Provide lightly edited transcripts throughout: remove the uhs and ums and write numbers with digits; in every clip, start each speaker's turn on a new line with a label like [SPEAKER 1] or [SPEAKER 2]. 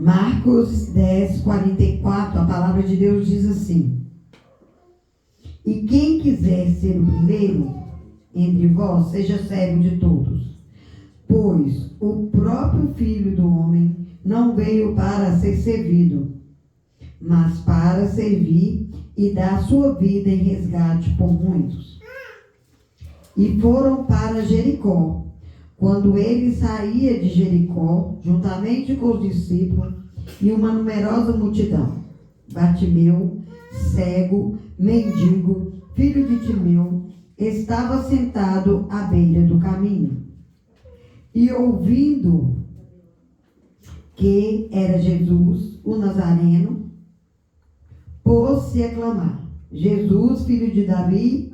[SPEAKER 1] Marcos 10, 44, a palavra de Deus diz assim: e quem quiser ser o primeiro entre vós, seja servo de todos. Pois o próprio Filho do Homem não veio para ser servido, mas para servir e dar sua vida em resgate por muitos. E foram para Jericó. Quando ele saía de Jericó, juntamente com os discípulos e uma numerosa multidão, Bartimeu, cego, mendigo, filho de Timeu, estava sentado à beira do caminho. E ouvindo que era Jesus, o Nazareno, pôs-se a clamar: Jesus, filho de Davi,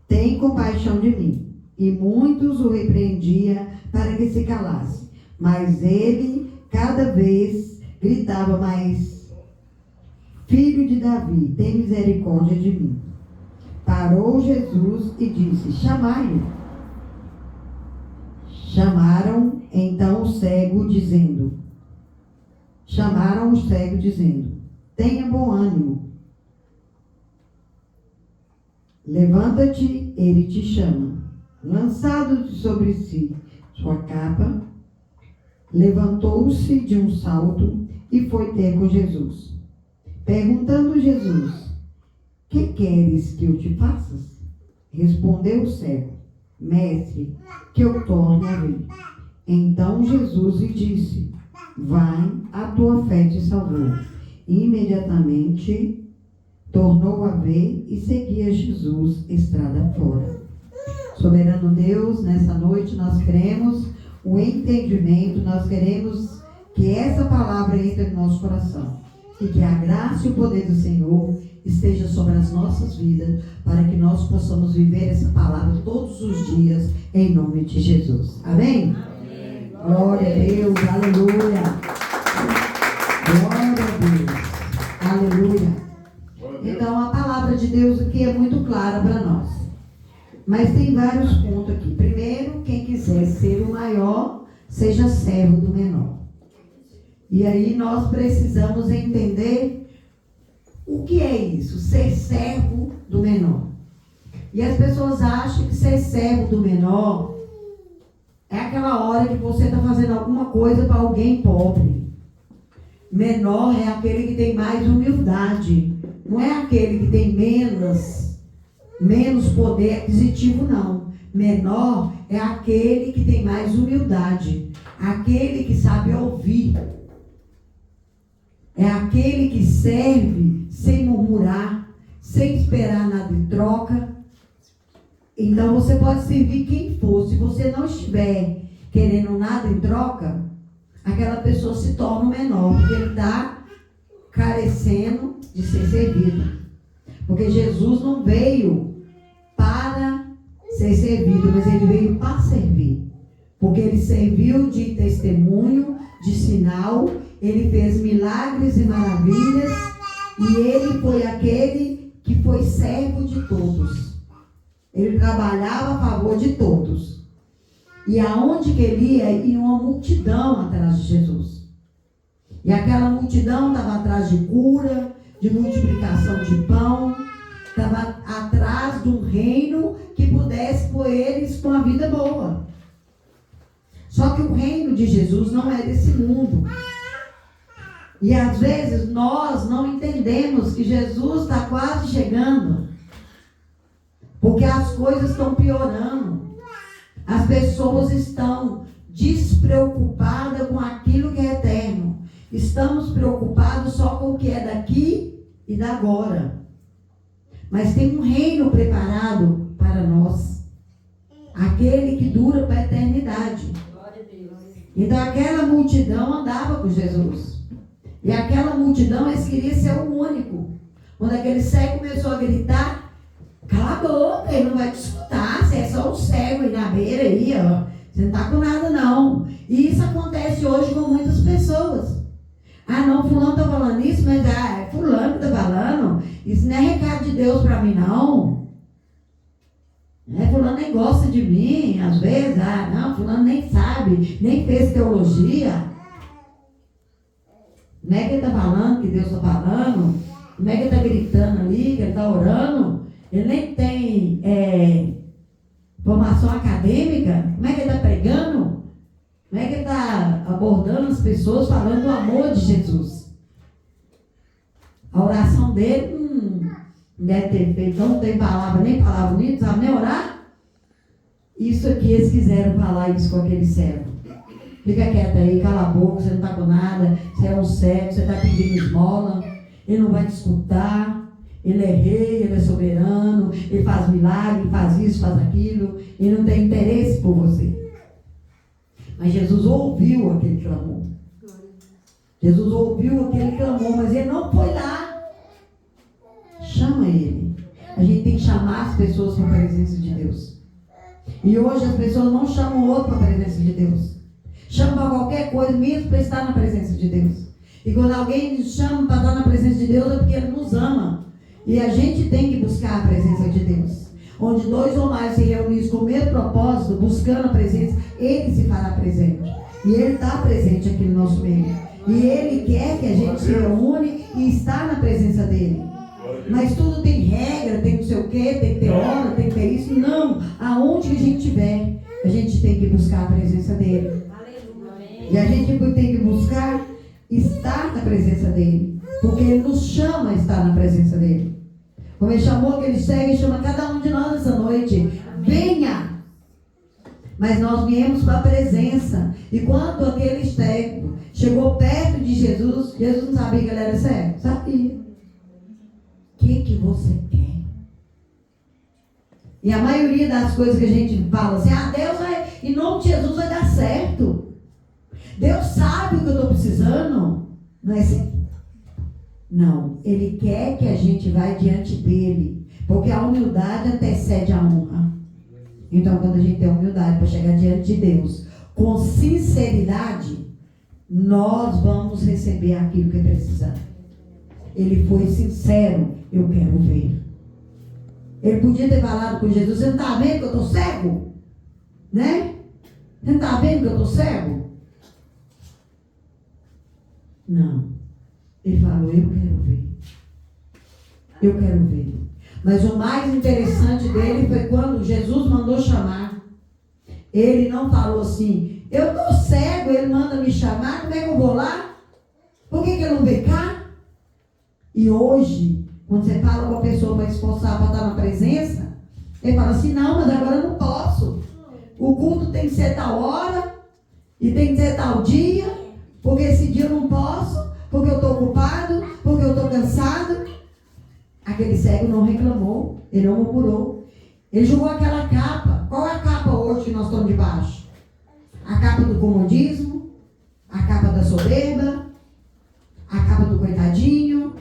[SPEAKER 1] tem compaixão de mim. E muitos o repreendiam para que se calasse. Mas ele, cada vez, gritava mais: Filho de Davi, tem misericórdia de mim. Parou Jesus e disse: chamai-o. Chamaram o cego, dizendo: tenha bom ânimo. Levanta-te, ele te chama. Lançado sobre si sua capa, levantou-se de um salto e foi ter com Jesus. Perguntando Jesus: que queres que eu te faça? Respondeu o cego: Mestre, que eu torne a ver. Então Jesus lhe disse: vai, a tua fé te salvou. Imediatamente tornou a ver e seguia Jesus estrada fora. Soberano Deus, nessa noite nós queremos o entendimento, nós queremos que essa palavra entre no nosso coração e que a graça e o poder do Senhor esteja sobre as nossas vidas, para que nós possamos viver essa palavra todos os dias, em nome de Jesus. Amém?
[SPEAKER 2] Amém.
[SPEAKER 1] Glória a Deus, aleluia. Glória a Deus, aleluia. Então a palavra de Deus aqui é muito clara para nós. Mas tem vários pontos aqui. Primeiro, quem quiser ser o maior, seja servo do menor. E aí nós precisamos entender o que é isso, ser servo do menor. E as pessoas acham que ser servo do menor é aquela hora que você está fazendo alguma coisa para alguém pobre. Menor é aquele que tem mais humildade. Não é aquele que tem menos poder aquisitivo, não. Menor é aquele que tem mais humildade. Aquele que sabe ouvir. É aquele que serve sem murmurar, sem esperar nada em troca. Então você pode servir quem for. Se você não estiver querendo nada em troca, aquela pessoa se torna o menor, porque ele está carecendo de ser servido. Porque Jesus não veio para ser servido, mas ele veio para servir. Porque ele serviu de testemunho, de sinal, ele fez milagres e maravilhas, e ele foi aquele que foi servo de todos. Ele trabalhava a favor de todos. E aonde que ele ia uma multidão atrás de Jesus. E aquela multidão estava atrás de cura, de multiplicação de pão, estava atrás de um reino que pudesse pôr eles com a vida boa. Só que o reino de Jesus não é desse mundo. E às vezes nós não entendemos que Jesus está quase chegando. Porque as coisas estão piorando. As pessoas estão despreocupadas com aquilo que é eterno. Estamos preocupados só com o que é daqui e da agora. Mas tem um reino preparado para nós. Aquele que dura para a eternidade. Então aquela multidão andava com Jesus. E aquela multidão, eles queriam ser o único. Quando aquele cego começou a gritar: cala a boca, ele não vai te escutar. Você é só um cego aí na beira aí, ó. Você não está com nada não. E isso acontece hoje com muitas pessoas. Ah não, fulano está falando isso, mas é fulano que está falando. Isso não é recado de Deus para mim não. Fulano nem gosta de mim, às vezes. Ah não, fulano nem sabe, nem fez teologia. Não é que ele está falando que Deus está falando. Não é que ele está gritando ali, que ele está orando. Ele nem tem formação acadêmica. Como é que ele está pregando? Como é que ele está abordando as pessoas falando do amor de Jesus? A oração dele não deve ter feito, não tem palavra, nem palavra bonita, sabe nem orar. Isso aqui eles quiseram falar isso com aquele servo. Fica quieto aí, cala a boca, você não está com nada, você é um servo, você está pedindo esmola, ele não vai te escutar, ele é rei, ele é soberano, ele faz milagre, faz isso, faz aquilo, ele não tem interesse por você. Mas Jesus ouviu aquele clamor. Jesus ouviu aquele clamor, mas ele não foi lá. Chama ele. A gente tem que chamar as pessoas para a presença de Deus. E hoje as pessoas não chamam o outro para a presença de Deus. Chamam para qualquer coisa, mesmo para estar na presença de Deus. E quando alguém nos chama para estar na presença de Deus, é porque ele nos ama. E a gente tem que buscar a presença de Deus. Onde 2 ou mais se reunirem com o mesmo propósito, buscando a presença, ele se fará presente. E ele está presente aqui no nosso meio. E ele quer que a gente se reúne e está na presença dele. Mas tudo tem regra, tem não sei o quê, tem que ter hora, tem que ter isso. Não, aonde que a gente estiver, a gente tem que buscar a presença dele. E a gente tem que buscar estar na presença dele. Porque ele nos chama a estar na presença dele. Como ele chamou aquele cego, ele chama cada um de nós essa noite. Venha! Mas nós viemos para a presença. E quando aquele cego chegou perto de Jesus, Jesus não sabia que ele era cego? Sabia. O que você quer? E a maioria das coisas que a gente fala assim, Deus vai, em nome de Jesus vai dar certo. Deus sabe o que eu estou precisando. Não é assim? Não, ele quer que a gente vá diante dele, porque a humildade antecede a honra. Então, quando a gente tem humildade para chegar diante de Deus, com sinceridade, nós vamos receber aquilo que precisamos. Ele foi sincero, eu quero ver. Ele podia ter falado com Jesus, você não está vendo que eu estou cego? Né? Você não está vendo que eu estou cego? Não. Ele falou, eu quero ver. Eu quero ver. Mas o mais interessante dele foi quando Jesus mandou chamar. Ele não falou assim, eu estou cego, ele manda me chamar, como é que eu vou lá? Por que eu não venho cá? E hoje, quando você fala com a pessoa para esforçar para estar na presença, ele fala assim, não, mas agora eu não posso. O culto tem que ser tal hora, e tem que ser tal dia, porque esse dia eu não posso, porque eu estou ocupado, porque eu estou cansado. Aquele cego não reclamou, ele não murmurou. Ele jogou aquela capa. Qual é a capa hoje que nós estamos debaixo? A capa do comodismo, a capa da soberba, a capa do coitadinho,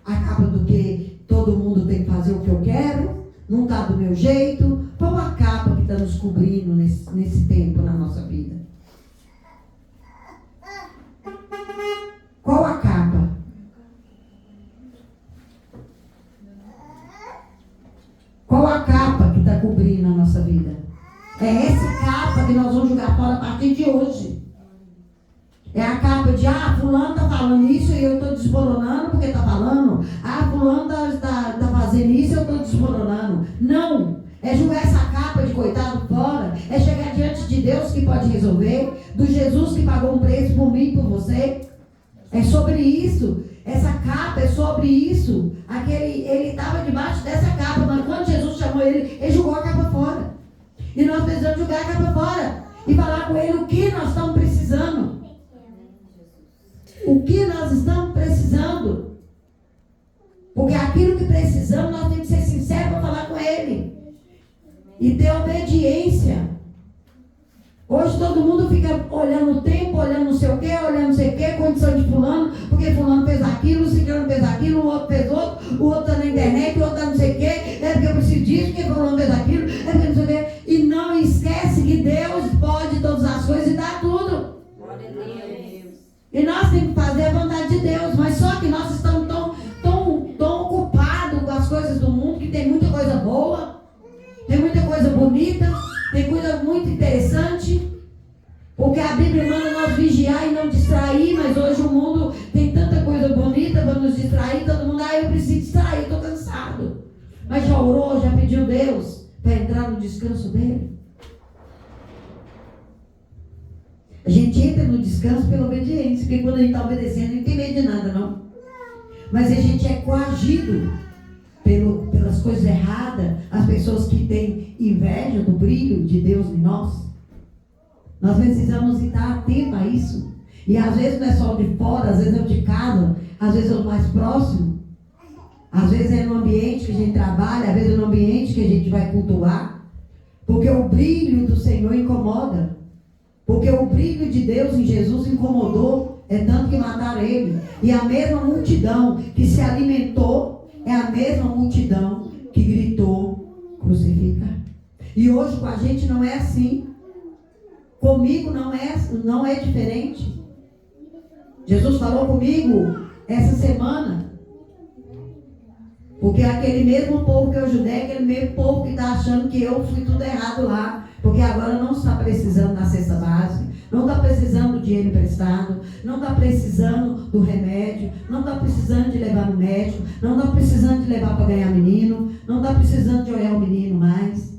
[SPEAKER 1] a capa do que todo mundo tem que fazer o que eu quero, não está do meu jeito. Qual a capa que está nos cobrindo nesse tempo na nossa vida? Qual a capa? Qual a capa que está cobrindo a nossa vida? É essa capa que nós vamos jogar fora a partir de hoje. É a capa de, fulano está falando isso e eu estou desmoronando porque está falando. Fulano está fazendo isso e eu estou desmoronando. Não. É jogar essa capa de coitado fora. É chegar diante de Deus que pode resolver. Do Jesus que pagou um preço por mim e por você. É sobre isso. Essa capa é sobre isso. Ele estava debaixo dessa capa, mas quando Jesus chamou ele jogou a capa fora. E nós precisamos jogar a capa fora e falar com ele o que nós estamos precisando. O que nós estamos precisando. Porque aquilo que precisamos, nós temos que ser sinceros para falar com ele. E ter obediência. Hoje todo mundo fica olhando o tempo, olhando não sei o quê, olhando não sei o quê, condição de fulano, porque fulano fez aquilo, o ciclano fez aquilo, o outro fez outro, o outro está na internet, o outro está não sei o quê, é porque eu preciso disso, porque fulano fez aquilo, é porque não sei o quê. E não esquece que Deus pode todas as coisas e dá tudo. Glória a Deus. E nós temos que fazer a vontade de Deus, mas só que nós estamos tão ocupados com as coisas do mundo, que tem muita coisa boa, tem muita coisa bonita, tem coisa muito interessante, porque a Bíblia manda nós vigiar e não distrair, mas hoje o mundo nos distrair, todo mundo, eu preciso distrair, estou cansado. Mas já orou, já pediu Deus para entrar no descanso dele? A gente entra no descanso pela obediência, porque quando a gente está obedecendo, não tem medo de nada, não. Mas a gente é coagido pelas coisas erradas, as pessoas que têm inveja do brilho de Deus em nós. Nós precisamos estar atentos a isso. E às vezes não é só de fora, às vezes é o de casa, às vezes é o mais próximo. Às vezes é no ambiente que a gente trabalha, às vezes é no ambiente que a gente vai cultuar. Porque o brilho do Senhor incomoda. Porque o brilho de Deus em Jesus incomodou, é tanto que mataram ele. E a mesma multidão que se alimentou é a mesma multidão que gritou, crucifica. E hoje com a gente não é assim. Comigo não é diferente. Jesus falou comigo essa semana. Porque aquele mesmo povo que eu ajudei, aquele mesmo povo que está achando que eu fui tudo errado lá. Porque agora não está precisando da cesta básica, não está precisando do dinheiro emprestado, não está precisando do remédio, não está precisando de levar no médico, não está precisando de levar para ganhar menino, não está precisando de olhar o menino mais.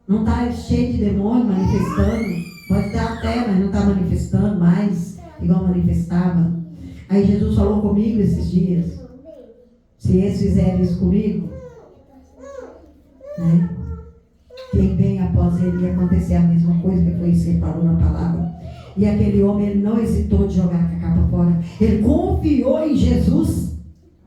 [SPEAKER 1] Não está cheio de demônio manifestando. Pode estar até, mas não está manifestando mais, igual manifestava. Aí Jesus falou comigo esses dias. Se eles fizerem isso comigo, né? Quem vem após ele ia acontecer a mesma coisa, que foi isso que ele falou na palavra. E aquele homem, ele não hesitou de jogar a capa fora. Ele confiou em Jesus.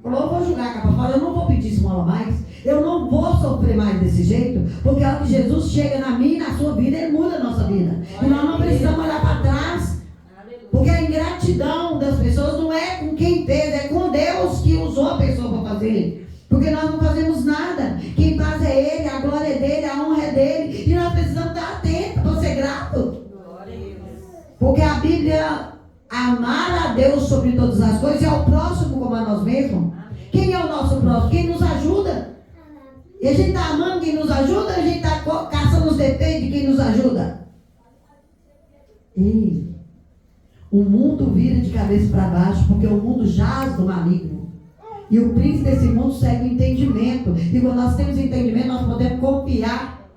[SPEAKER 1] Falou, eu vou jogar a capa fora, eu não vou pedir esmola mais. Eu não vou sofrer mais desse jeito, porque a hora que Jesus chega na minha e na sua vida, ele muda a nossa vida. E nós não precisamos olhar para trás, porque a ingratidão das pessoas não é com quem fez, é com Deus que usou a pessoa para fazer. Porque nós não fazemos nada. Quem faz é Ele, a glória é dele, a honra é dele. E nós precisamos estar atentos para ser grato. Porque a Bíblia, amar a Deus sobre todas as coisas e ao próximo como a nós mesmos. Quem é o nosso próximo? Quem nos ajuda. E a gente está amando quem nos ajuda, a gente está caçando os defeitos de quem nos ajuda. E o mundo vira de cabeça para baixo, porque o mundo jaz do maligno. E o príncipe desse mundo segue o entendimento. E quando nós temos entendimento, nós podemos confiar.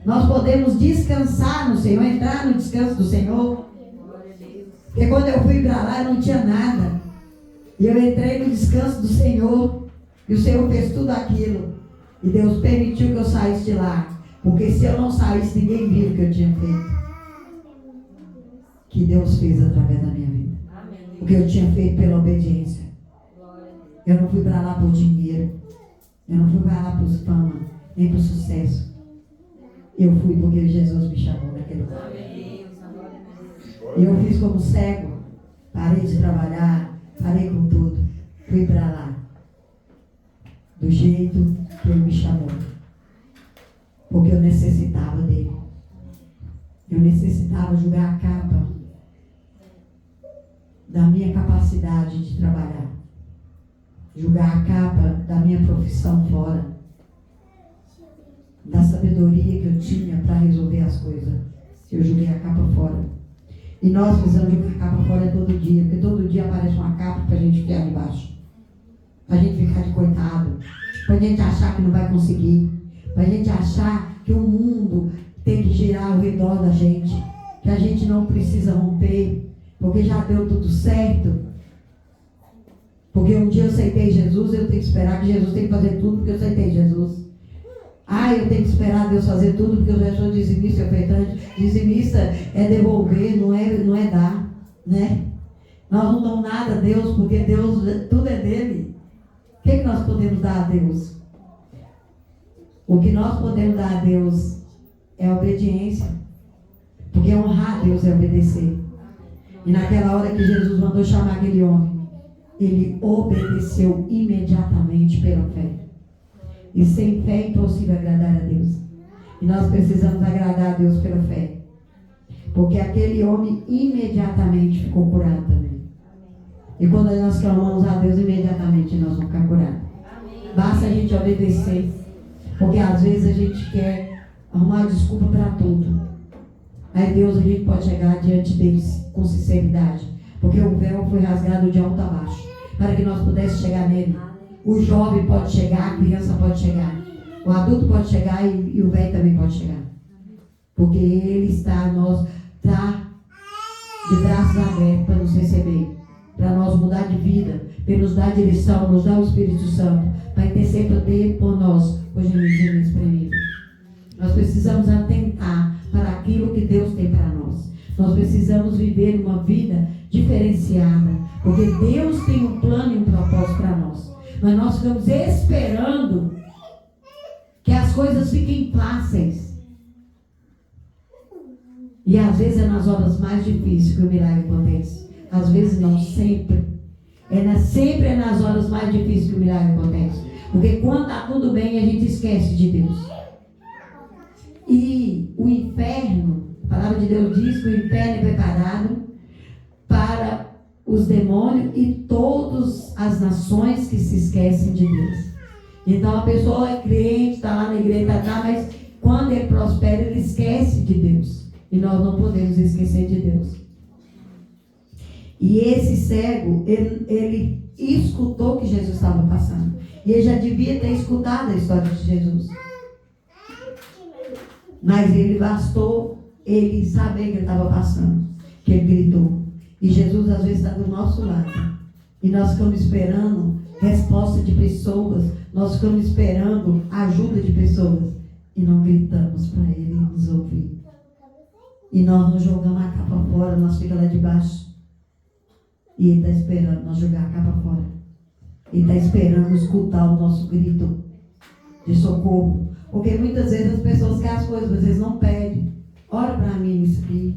[SPEAKER 1] Nós podemos descansar no Senhor, entrar no descanso do Senhor. Porque quando eu fui para lá, eu não tinha nada. E eu entrei no descanso do Senhor. E o Senhor fez tudo aquilo. E Deus permitiu que eu saísse de lá. Porque se eu não saísse, ninguém viu o que eu tinha feito. Que Deus fez através da minha vida. O que eu tinha feito pela obediência. Eu não fui para lá por dinheiro. Eu não fui para lá por fama, nem por sucesso. Eu fui porque Jesus me chamou naquele lugar. E eu fiz como cego. Parei de trabalhar, parei com tudo. Fui para lá. Do jeito que Ele me chamou. Porque eu necessitava dele. Eu necessitava jogar a capa da minha capacidade de trabalhar. Jogar a capa da minha profissão fora. Da sabedoria que eu tinha para resolver as coisas. Eu joguei a capa fora. E nós precisamos jogar a capa fora todo dia. Porque todo dia aparece uma capa para a gente ficar embaixo. Para a gente ficar de coitado. Para a gente achar que não vai conseguir. Para a gente achar que o mundo tem que girar ao redor da gente. Que a gente não precisa romper. Porque já deu tudo certo. Porque um dia eu aceitei Jesus, eu tenho que esperar que Jesus tem que fazer tudo porque eu aceitei Jesus. Eu tenho que esperar Deus fazer tudo porque eu já sou dizimista e ofertante. Dizimista é devolver, não é dar, né? Nós não damos nada a Deus porque Deus, tudo é dele. O que nós podemos dar a Deus? O que nós podemos dar a Deus é a obediência. Porque honrar a Deus é obedecer. E naquela hora que Jesus mandou chamar aquele homem, ele obedeceu imediatamente pela fé. E sem fé é impossível agradar a Deus. E nós precisamos agradar a Deus pela fé. Porque aquele homem imediatamente ficou curado também. E quando nós clamamos a Deus, imediatamente nós vamos ficar curados. Basta a gente obedecer. Porque às vezes a gente quer arrumar desculpa para tudo. Aí Deus, a gente pode chegar diante deles com sinceridade. Porque o véu foi rasgado de alto a baixo, para que nós pudéssemos chegar nele. O jovem pode chegar, a criança pode chegar, o adulto pode chegar e o velho também pode chegar. Porque ele está de braços abertos para nos receber, para nós mudar de vida, para nos dar direção, nos dar o Espírito Santo, para interceder por nós, hoje é inexprimível. Nós precisamos atentar para aquilo que Deus tem para nós. Nós precisamos viver uma vida diferenciada, porque Deus tem um plano e um propósito para nós. Mas nós ficamos esperando que as coisas fiquem fáceis. E às vezes é nas horas mais difíceis que o milagre acontece. Às vezes não, sempre. Sempre é nas horas mais difíceis que o milagre acontece. Porque quando está tudo bem, a gente esquece de Deus. E o inferno, a palavra de Deus diz que o inferno é preparado para os demônios e todas as nações que se esquecem de Deus. Então a pessoa é crente, está lá na igreja, mas quando ele prospera, ele esquece de Deus. E nós não podemos esquecer de Deus. E esse cego, ele escutou que Jesus estava passando. E ele já devia ter escutado a história de Jesus. Mas ele bastou ele saber que ele estava passando, que ele gritou. E Jesus às vezes está do nosso lado. E nós ficamos esperando resposta de pessoas. Nós ficamos esperando ajuda de pessoas. E não gritamos para ele nos ouvir. E nós não jogamos a capa fora, nós ficamos lá debaixo. E ele está esperando nós jogar a capa fora. Ele está esperando escutar o nosso grito de socorro. Porque muitas vezes as pessoas querem as coisas, mas eles não pedem. Ora para mim isso aqui.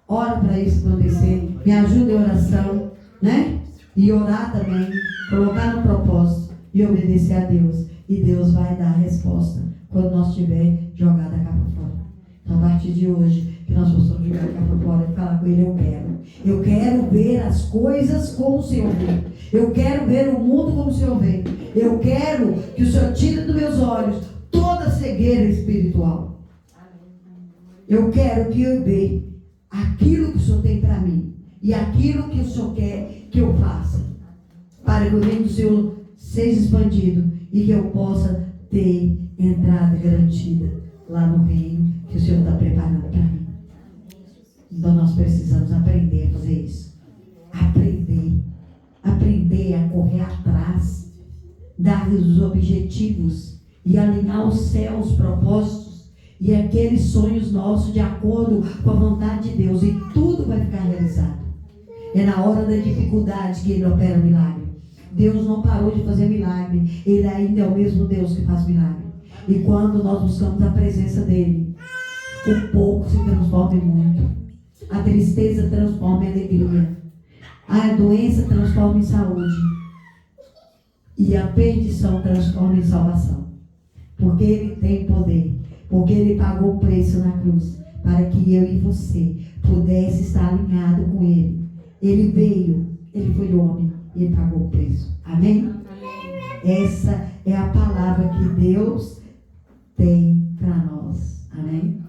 [SPEAKER 1] Ora para isso acontecer. Me ajuda em oração, né? E orar também. Colocar no propósito e obedecer a Deus. E Deus vai dar a resposta quando nós tiver jogado a capa fora. Então, a partir de hoje, que nós possamos jogar a capa fora e falar com Ele, eu quero. Eu quero ver as coisas como o Senhor vê. Eu quero ver o mundo como o Senhor vê. Eu quero que o Senhor tire dos meus olhos toda cegueira espiritual. Eu quero que eu veja aquilo que o Senhor tem para mim. E aquilo que o Senhor quer que eu faça. Para que o reino do Senhor seja expandido. E que eu possa ter entrada garantida lá no reino que o Senhor está preparando para mim. Então nós precisamos aprender a fazer isso. Aprender a correr atrás, dar os objetivos e alinhar os céus, os propósitos e aqueles sonhos nossos de acordo com a vontade de Deus. E tudo vai ficar realizado. É na hora da dificuldade que Ele opera o milagre. Deus não parou de fazer milagre. Ele ainda é o mesmo Deus que faz milagre. E quando nós buscamos a presença dEle, o pouco se transforma em muito. A tristeza transforma em alegria. A doença transforma em saúde. E a perdição transforma em salvação. Porque Ele tem poder. Porque Ele pagou o preço na cruz. Para que eu e você pudesse estar alinhado com Ele. Ele veio. Ele foi homem. E Ele pagou o preço. Amém? Essa é a palavra que Deus tem para nós. Amém?